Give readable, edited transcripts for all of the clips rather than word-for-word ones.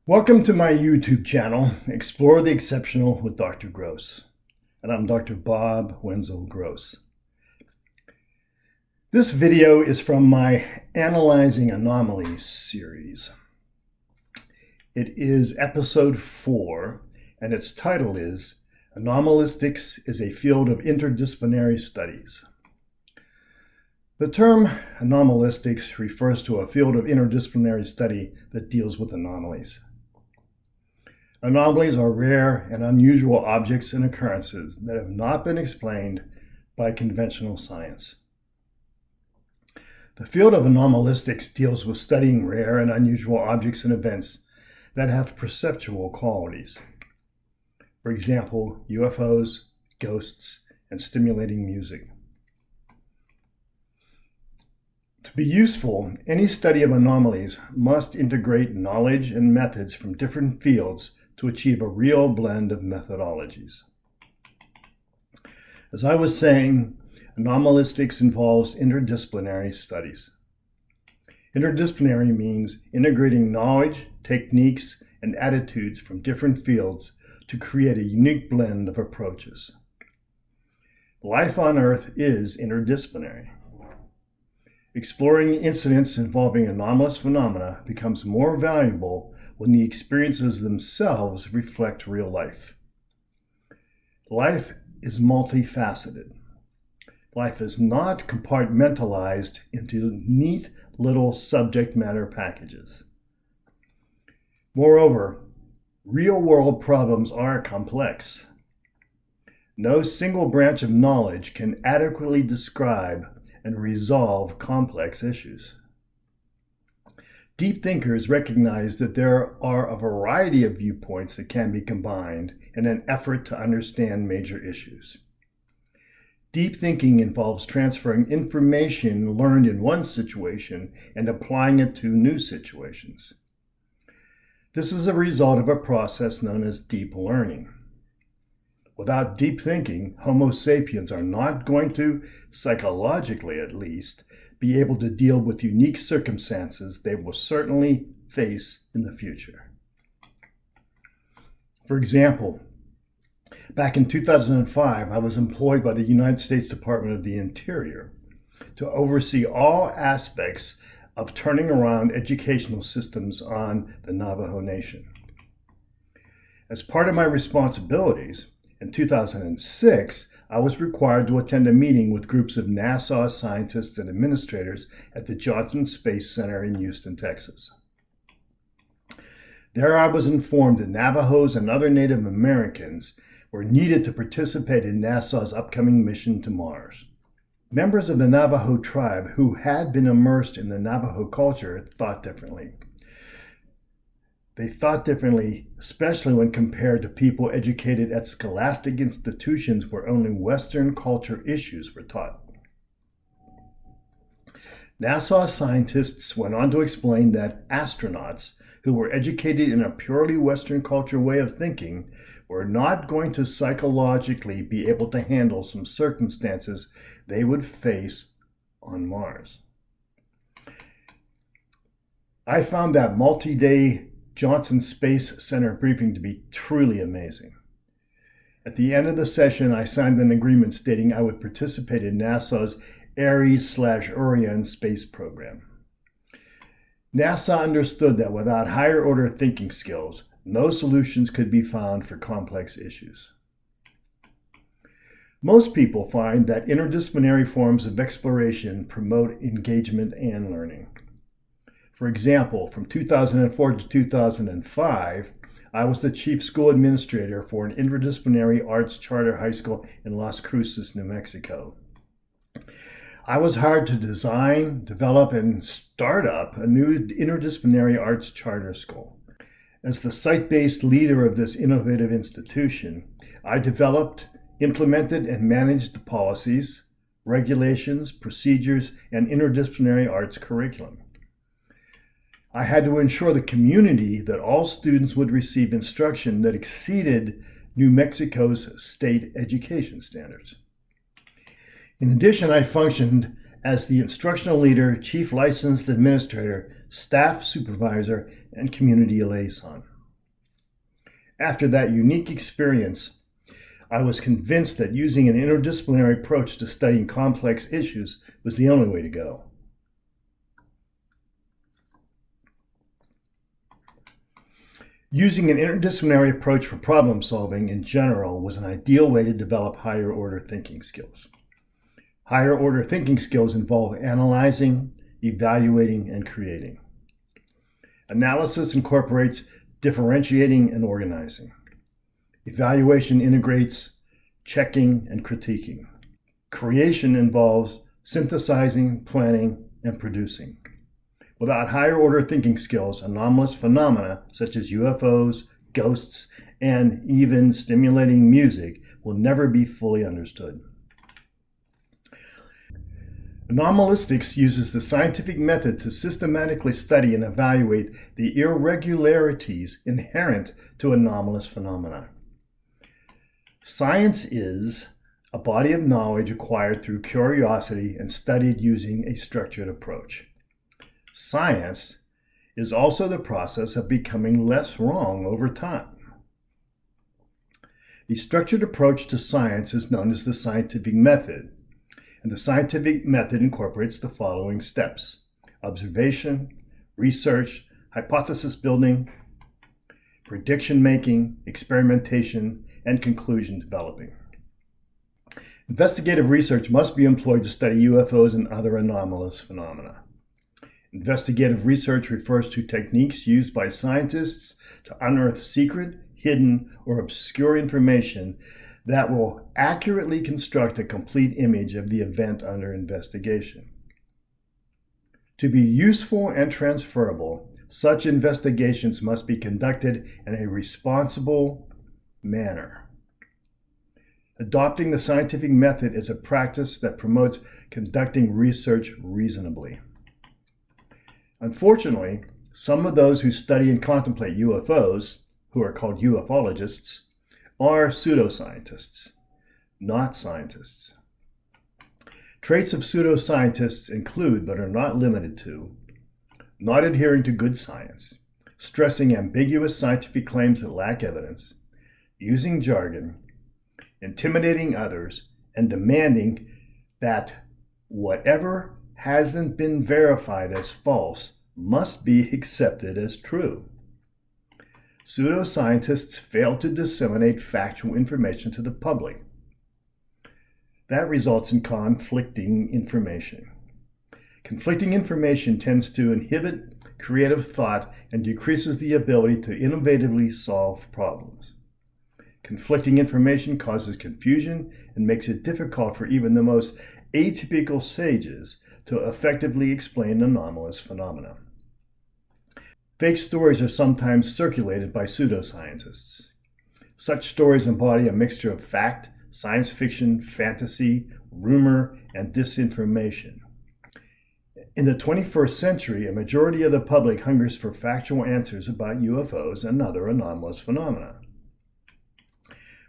Welcome to my YouTube channel, Explore the Exceptional with Dr. Gross. And I'm Dr. Bob Wenzel Gross. This video is from my Analyzing Anomalies series. It is episode 4, and its title is Anomalistics is a Field of Interdisciplinary Studies. The term anomalistics refers to a field of interdisciplinary study that deals with anomalies. Anomalies are rare and unusual objects and occurrences that have not been explained by conventional science. The field of anomalistics deals with studying rare and unusual objects and events that have perceptual qualities. For example, UFOs, ghosts, and stimulating music. To be useful, any study of anomalies must integrate knowledge and methods from different fields to achieve a real blend of methodologies. As I was saying, anomalistics involves interdisciplinary studies. Interdisciplinary means integrating knowledge, techniques, and attitudes from different fields to create a unique blend of approaches. Life on Earth is interdisciplinary. Exploring incidents involving anomalous phenomena becomes more valuable when the experiences themselves reflect real life. Life is multifaceted. Life is not compartmentalized into neat little subject matter packages. Moreover, real-world problems are complex. No single branch of knowledge can adequately describe and resolve complex issues. Deep thinkers recognize that there are a variety of viewpoints that can be combined in an effort to understand major issues. Deep thinking involves transferring information learned in one situation and applying it to new situations. This is a result of a process known as deep learning. Without deep thinking, Homo sapiens are not going to, psychologically at least, be able to deal with unique circumstances they will certainly face in the future. For example, back in 2005, I was employed by the United States Department of the Interior to oversee all aspects of turning around educational systems on the Navajo Nation. As part of my responsibilities, in 2006, I was required to attend a meeting with groups of NASA scientists and administrators at the Johnson Space Center in Houston, Texas. There I was informed that Navajos and other Native Americans were needed to participate in NASA's upcoming mission to Mars. Members of the Navajo tribe who had been immersed in the Navajo culture thought differently. They thought differently, especially when compared to people educated at scholastic institutions where only Western culture issues were taught. NASA scientists went on to explain that astronauts who were educated in a purely Western culture way of thinking were not going to psychologically be able to handle some circumstances they would face on Mars. I found that multi-day Johnson Space Center briefing to be truly amazing. At the end of the session, I signed an agreement stating I would participate in NASA's Ares/Orion space program. NASA understood that without higher order thinking skills, no solutions could be found for complex issues. Most people find that interdisciplinary forms of exploration promote engagement and learning. For example, from 2004 to 2005, I was the chief school administrator for an interdisciplinary arts charter high school in Las Cruces, New Mexico. I was hired to design, develop, and start up a new interdisciplinary arts charter school. As the site-based leader of this innovative institution, I developed, implemented, and managed the policies, regulations, procedures, and interdisciplinary arts curriculum. I had to ensure the community that all students would receive instruction that exceeded New Mexico's state education standards. In addition, I functioned as the instructional leader, chief licensed administrator, staff supervisor, and community liaison. After that unique experience, I was convinced that using an interdisciplinary approach to studying complex issues was the only way to go. Using an interdisciplinary approach for problem solving in general was an ideal way to develop higher order thinking skills. Higher order thinking skills involve analyzing, evaluating, and creating. Analysis incorporates differentiating and organizing. Evaluation integrates checking and critiquing. Creation involves synthesizing, planning, and producing. Without higher order thinking skills, anomalous phenomena such as UFOs, ghosts, and even stimulating music will never be fully understood. Anomalistics uses the scientific method to systematically study and evaluate the irregularities inherent to anomalous phenomena. Science is a body of knowledge acquired through curiosity and studied using a structured approach. Science is also the process of becoming less wrong over time. The structured approach to science is known as the scientific method, and the scientific method incorporates the following steps: observation, research, hypothesis building, prediction making, experimentation, and conclusion developing. Investigative research must be employed to study UFOs and other anomalous phenomena. Investigative research refers to techniques used by scientists to unearth secret, hidden, or obscure information that will accurately construct a complete image of the event under investigation. To be useful and transferable, such investigations must be conducted in a responsible manner. Adopting the scientific method is a practice that promotes conducting research reasonably. Unfortunately, some of those who study and contemplate UFOs, who are called ufologists, are pseudoscientists, not scientists. Traits of pseudoscientists include, but are not limited to, not adhering to good science, stressing ambiguous scientific claims that lack evidence, using jargon, intimidating others, and demanding that whatever hasn't been verified as false must be accepted as true. Pseudoscientists fail to disseminate factual information to the public. That results in conflicting information. Conflicting information tends to inhibit creative thought and decreases the ability to innovatively solve problems. Conflicting information causes confusion and makes it difficult for even the most atypical sages to effectively explain anomalous phenomena. Fake stories are sometimes circulated by pseudoscientists. Such stories embody a mixture of fact, science fiction, fantasy, rumor, and disinformation. In the 21st century, a majority of the public hungers for factual answers about UFOs and other anomalous phenomena.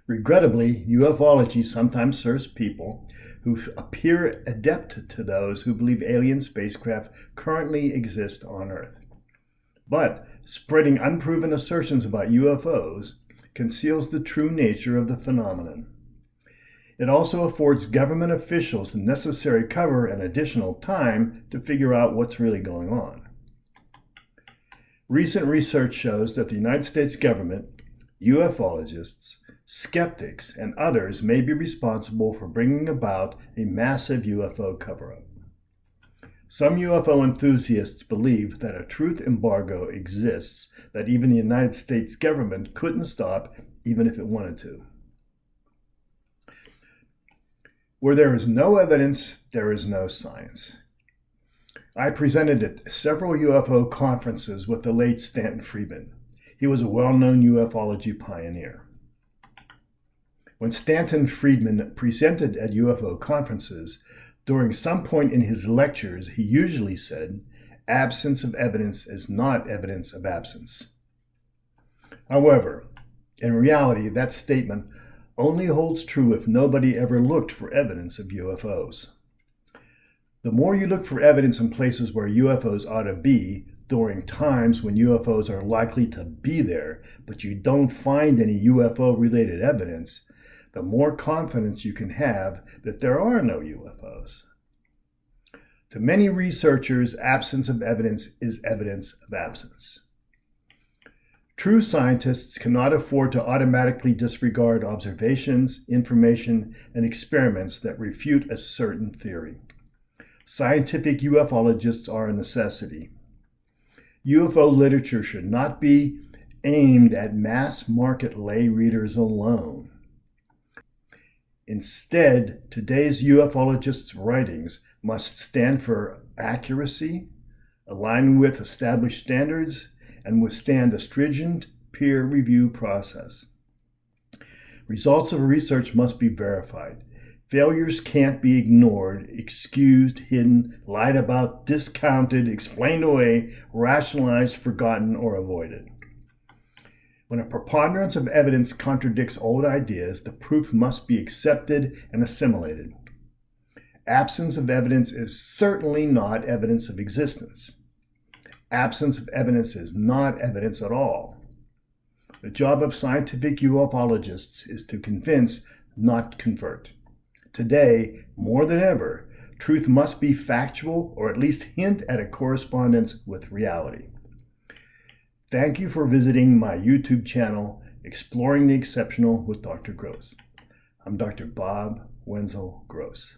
Regrettably, ufology sometimes serves people who appear adept to those who believe alien spacecraft currently exist on Earth. But spreading unproven assertions about UFOs conceals the true nature of the phenomenon. It also affords government officials the necessary cover and additional time to figure out what's really going on. Recent research shows that the United States government, ufologists, skeptics, and others may be responsible for bringing about a massive UFO cover-up. Some UFO enthusiasts believe that a truth embargo exists that even the United States government couldn't stop even if it wanted to. Where there is no evidence, there is no science. I presented at several UFO conferences with the late Stanton Friedman. He was a well-known ufology pioneer. When Stanton Friedman presented at UFO conferences, during some point in his lectures, he usually said, "Absence of evidence is not evidence of absence." However, in reality, that statement only holds true if nobody ever looked for evidence of UFOs. The more you look for evidence in places where UFOs ought to be, during times when UFOs are likely to be there, but you don't find any UFO-related evidence, the more confidence you can have that there are no UFOs. To many researchers, absence of evidence is evidence of absence. True scientists cannot afford to automatically disregard observations, information, and experiments that refute a certain theory. Scientific ufologists are a necessity. UFO literature should not be aimed at mass market lay readers alone. Instead, today's ufologists' writings must stand for accuracy, align with established standards, and withstand a stringent peer review process. Results of research must be verified. Failures can't be ignored, excused, hidden, lied about, discounted, explained away, rationalized, forgotten, or avoided. When a preponderance of evidence contradicts old ideas, the proof must be accepted and assimilated. Absence of evidence is certainly not evidence of existence. Absence of evidence is not evidence at all. The job of scientific ufologists is to convince, not convert. Today, more than ever, truth must be factual or at least hint at a correspondence with reality. Thank you for visiting my YouTube channel, Exploring the Exceptional with Dr. Gross. I'm Dr. Bob Wenzel Gross.